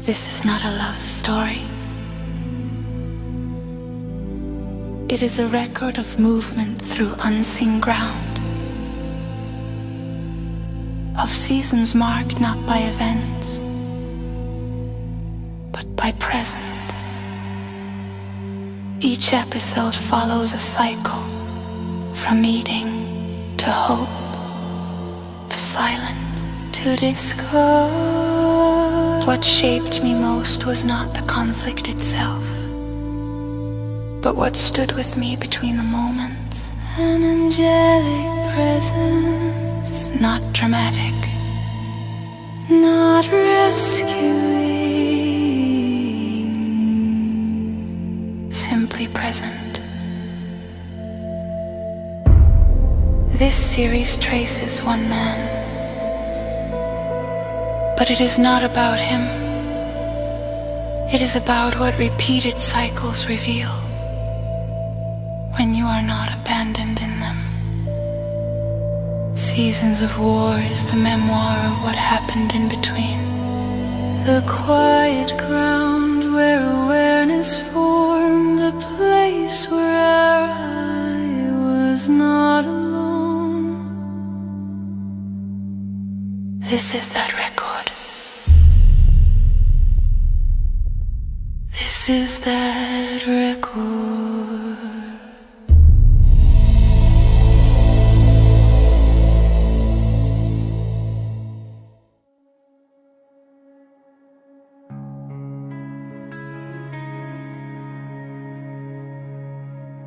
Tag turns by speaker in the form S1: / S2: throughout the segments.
S1: This is not a love story. It is a record of movement through unseen ground, of seasons marked not by events, but by presence. Each episode follows a cycle, from meeting to hope, for silence to discord. What shaped me most was not the conflict itself, but what stood with me between the moments. An angelic presence, not dramatic, not rescuing, simply present. This series traces one man, but it is not about him. It is about what repeated cycles reveal when you are not abandoned in them. Seasons of War is the memoir of what happened in between. The quiet ground where awareness formed, the place where I was not alone. This is that record. This is that record.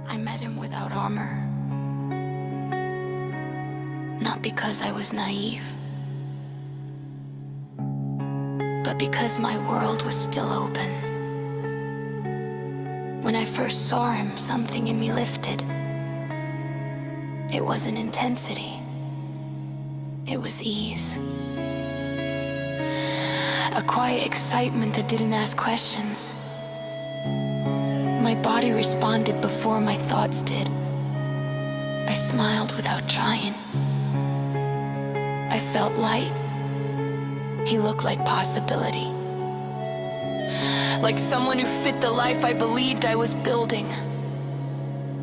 S1: I met him without armor, not because I was naive, but because my world was still open. When I first saw him, something in me lifted. It wasn't intensity, it was ease. A quiet excitement that didn't ask questions. My body responded before my thoughts did. I smiled without trying. I felt light. He looked like possibility. Like someone who fit the life I believed I was building.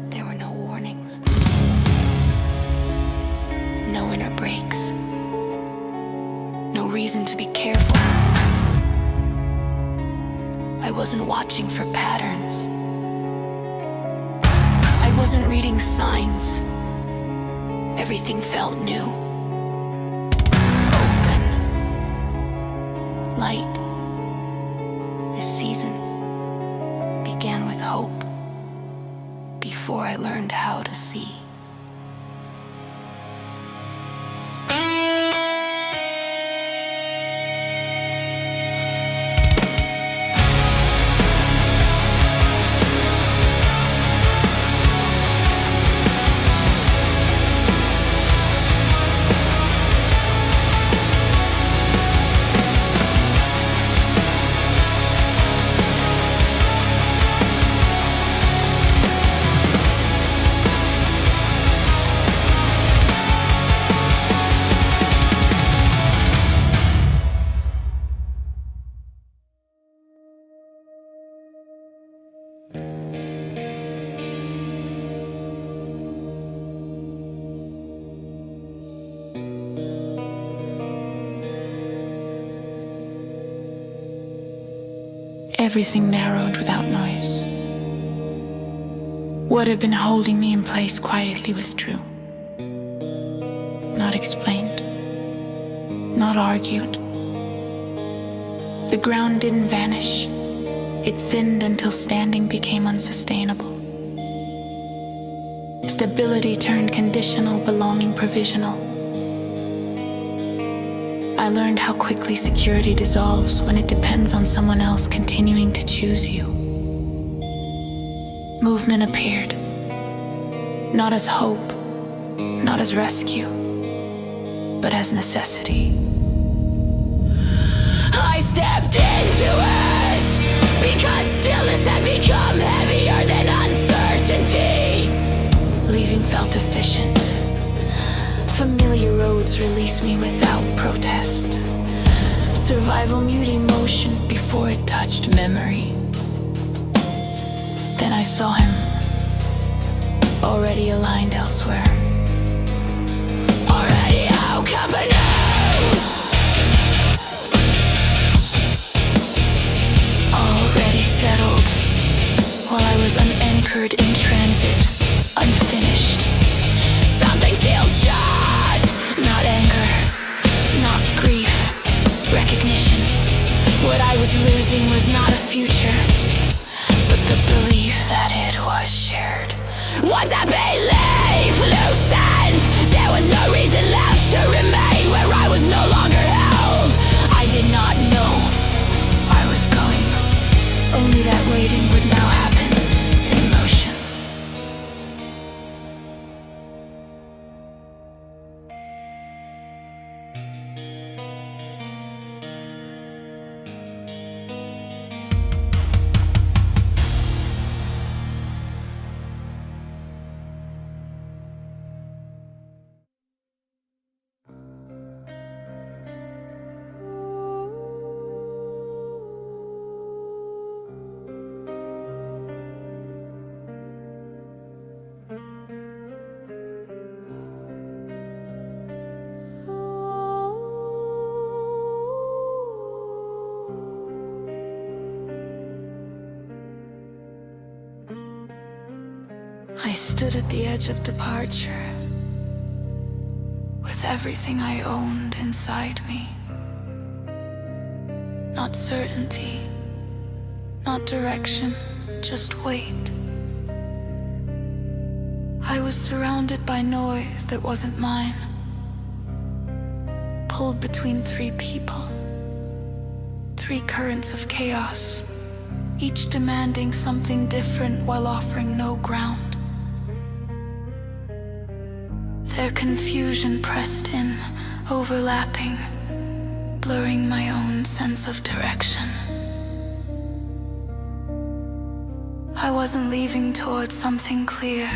S1: There were no warnings, no inner brakes, no reason to be careful. I wasn't watching for patterns. I wasn't reading signs. Everything felt new. Open. Light. This season began with hope before I learned how to see. Everything narrowed without noise. What had been holding me in place quietly withdrew. Not explained, not argued. The ground didn't vanish. It thinned until standing became unsustainable. Stability turned conditional, belonging provisional. I learned how quickly security dissolves when it depends on someone else continuing to choose you. Movement appeared, not as hope, not as rescue, but as necessity. I stepped into it because stillness had become heavier than uncertainty. Leaving felt efficient. Familiar roads release me without protest. Survival mute emotion before it touched memory. Then I saw him, already aligned elsewhere. Already out company. Already settled, while I was unanchored in transit, unfinished. Something sealed shut. Not anger, not grief, recognition. What I was losing was not a future, but the belief that it was shared. Once I belief loosened, there was no reason left to remain where I was no longer held. I did not know I was going, only that waiting would now happen in motion. I stood at the edge of departure, with everything I owned inside me. Not certainty, not direction, just weight. I was surrounded by noise that wasn't mine, pulled between three people, three currents of chaos, each demanding something different while offering no ground. Their confusion pressed in, overlapping, blurring my own sense of direction. I wasn't leaving towards something clear.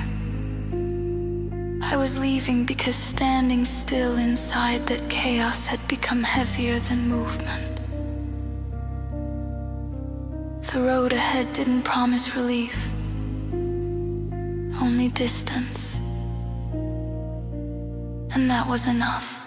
S1: I was leaving because standing still inside that chaos had become heavier than movement. The road ahead didn't promise relief, only distance. And that was enough.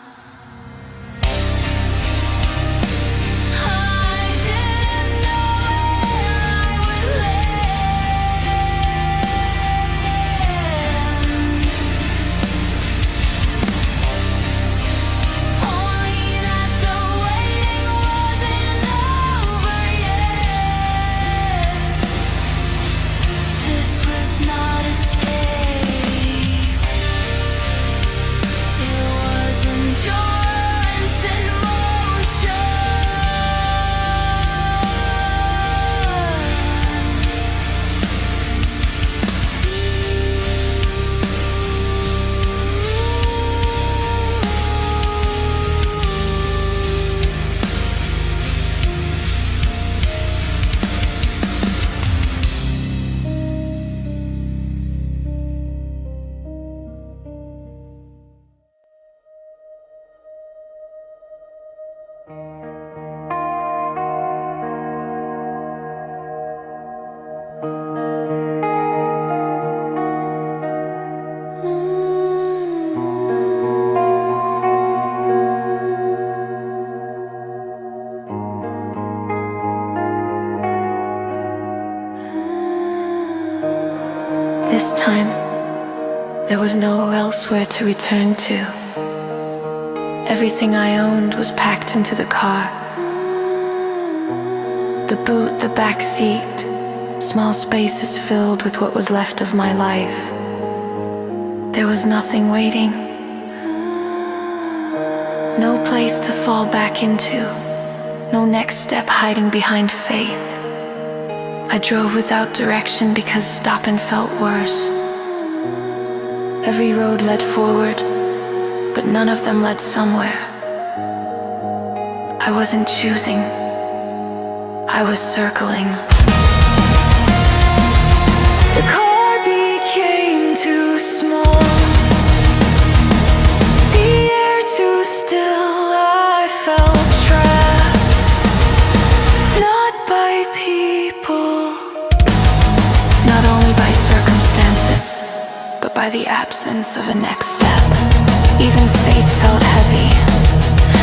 S1: This time, there was nowhere elsewhere to return to. Everything I owned was packed into the car. The boot, the back seat, small spaces filled with what was left of my life. There was nothing waiting. No place to fall back into. No next step hiding behind faith. I drove without direction because stopping felt worse. Every road led forward, but none of them led somewhere. I wasn't choosing. I was circling. The car became too small, the air too still. I felt trapped. by the absence of a next step. Even faith felt heavy,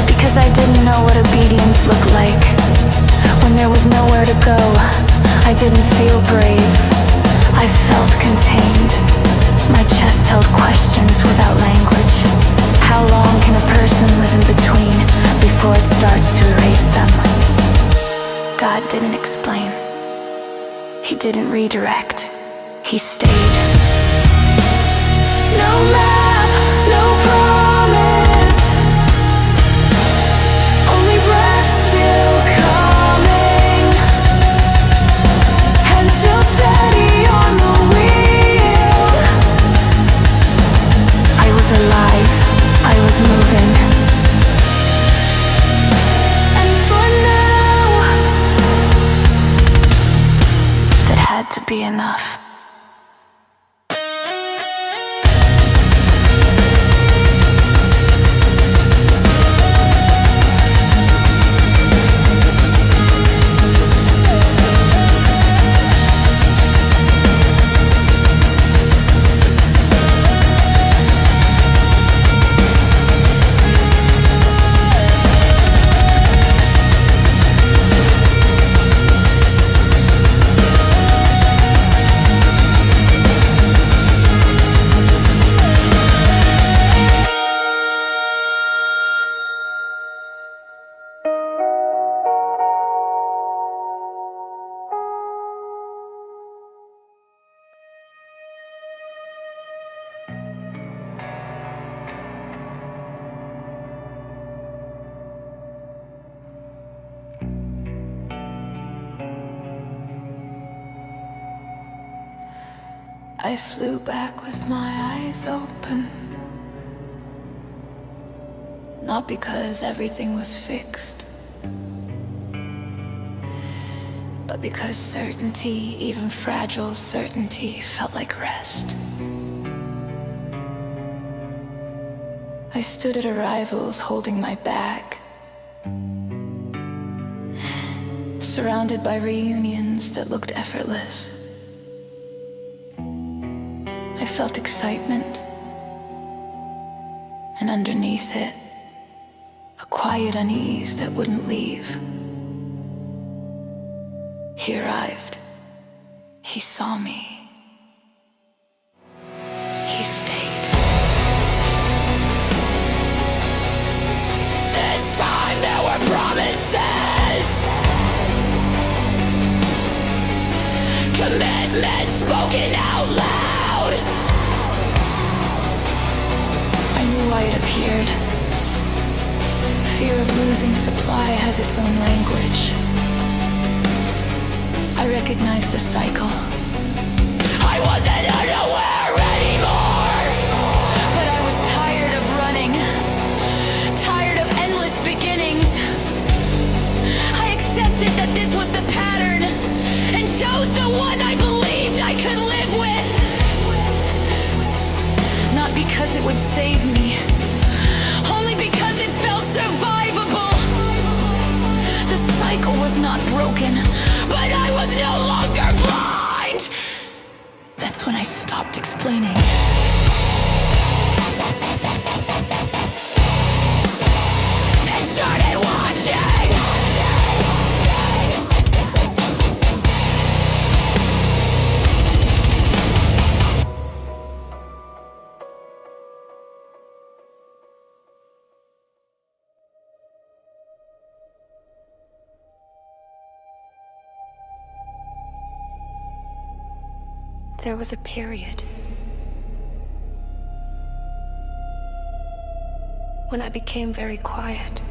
S1: because I didn't know what obedience looked like. When there was nowhere to go, I didn't feel brave. I felt contained. My chest held questions without language. How long can a person live in between before it starts to erase them? God didn't explain. He didn't redirect. He stayed. No map, no promise, only breath still coming, and still steady on the wheel. I was alive, I was moving, and for now, that had to be enough. I flew back with my eyes open, not because everything was fixed, but because certainty, even fragile certainty, felt like rest. I stood at arrivals holding my bag, surrounded by reunions that looked effortless. I felt excitement, and underneath it, a quiet unease that wouldn't leave. He arrived. He saw me. He stayed. This time there were promises, commitment spoken out loud. I knew why it appeared. Fear of losing supply has its own language. I recognized the cycle. I wasn't unaware anymore, but I was tired of running, tired of endless beginnings. I accepted that this was the pattern and chose the one I believed I could live with. Not because it would save me, only because it felt survivable. The cycle was not broken, but I was no longer blind. That's when I stopped explaining and started watching. There was a period when I became very quiet.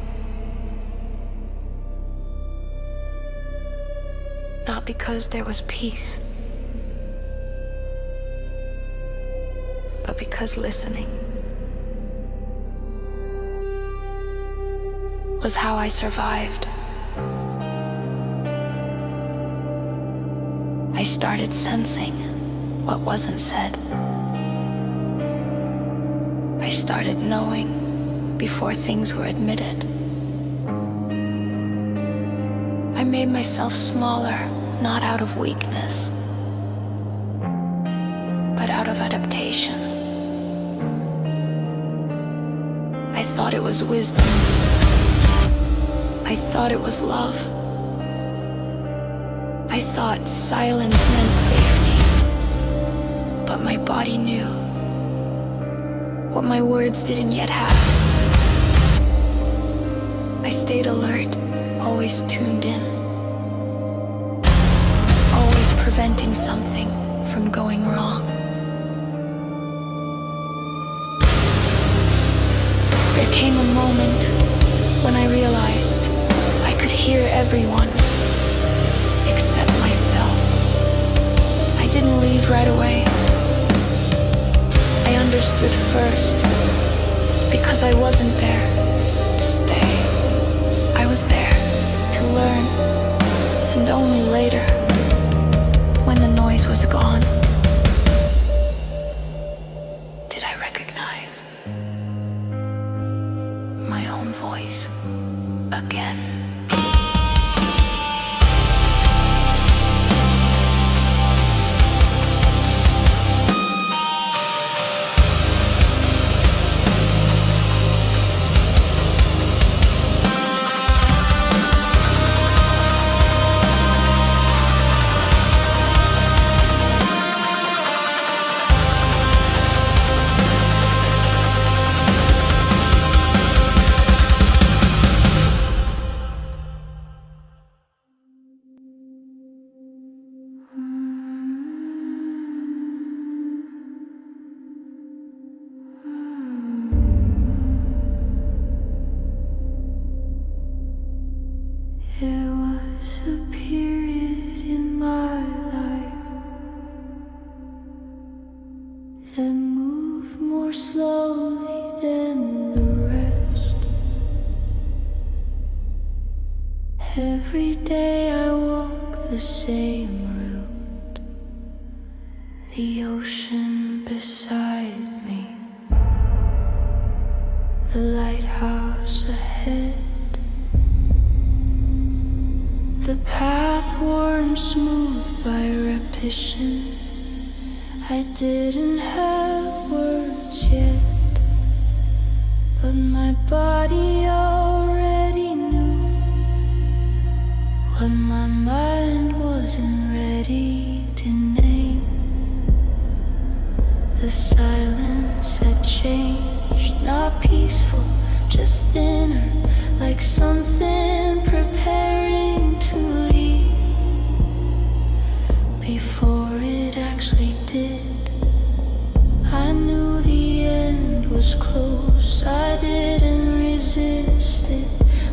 S1: Not because there was peace, but because listening was how I survived. I started sensing what wasn't said. I started knowing before things were admitted. I made myself smaller, not out of weakness, but out of adaptation. thought it was wisdom. I thought it was love. I thought silence meant safety. But my body knew what my words didn't yet have. I stayed alert, always tuned in, always preventing something from going wrong. There came a moment when I realized I could hear everyone except myself. I didn't leave right away. I understood first because I wasn't there to stay. I was there to learn, and only later, when the noise was gone, did I recognize my own voice again. There was a period in my life that moved more slowly than the rest. Every day I walk the same route, the ocean beside me, the lighthouse ahead. The path worn smooth by repetition. I didn't have words yet, but my body already knew what my mind wasn't ready to name. The silence had changed, not peaceful, just thinner, like something preparing to leave before it actually did. I knew the end was close. I didn't resist it,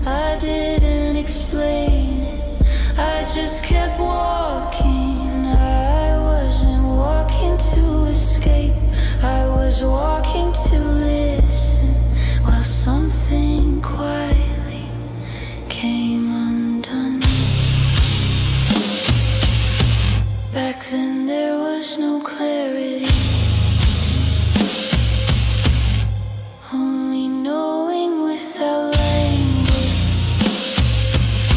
S1: I didn't explain it, I just kept walking. I wasn't walking to escape, I was walking to listen, while something quietly came undone. Back then there was no clarity, only knowing without language,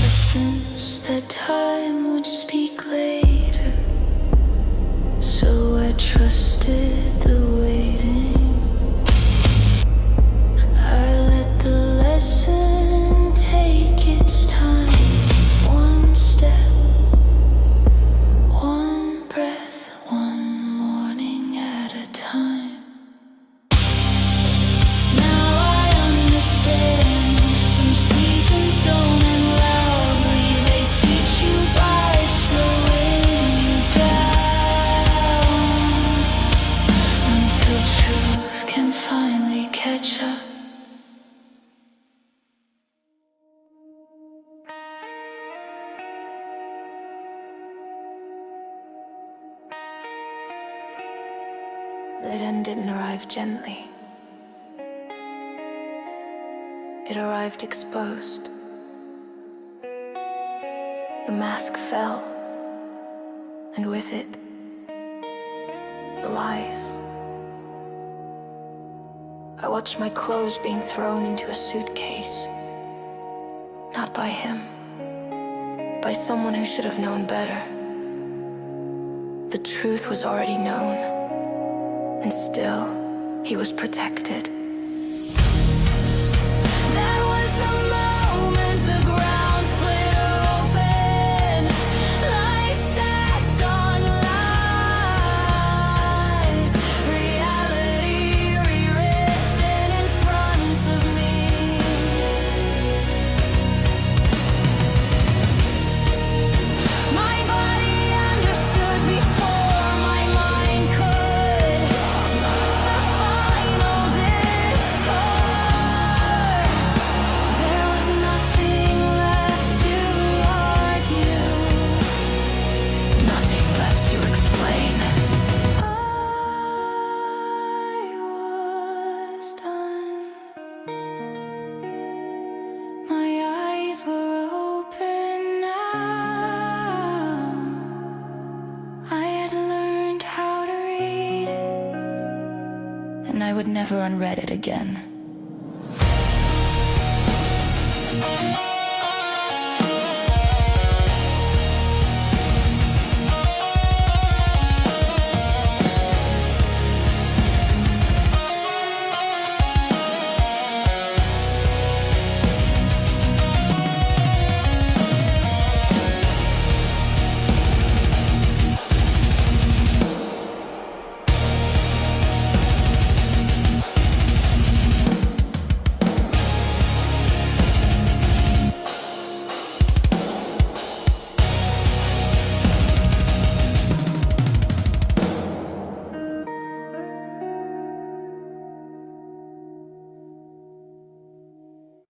S1: a sense that time would speak later. So I trusted the waiting, I let the lesson take its time, one step, one breath, one morning at a time. Now I understand, some seasons don't end loudly, they teach you by slowing you down, until truth can finally catch up. That end didn't arrive gently. It arrived exposed. The mask fell, and with it, the lies. I watched my clothes being thrown into a suitcase. Not by him, by someone who should have known better. The truth was already known, and still, he was protected. would never unread it again.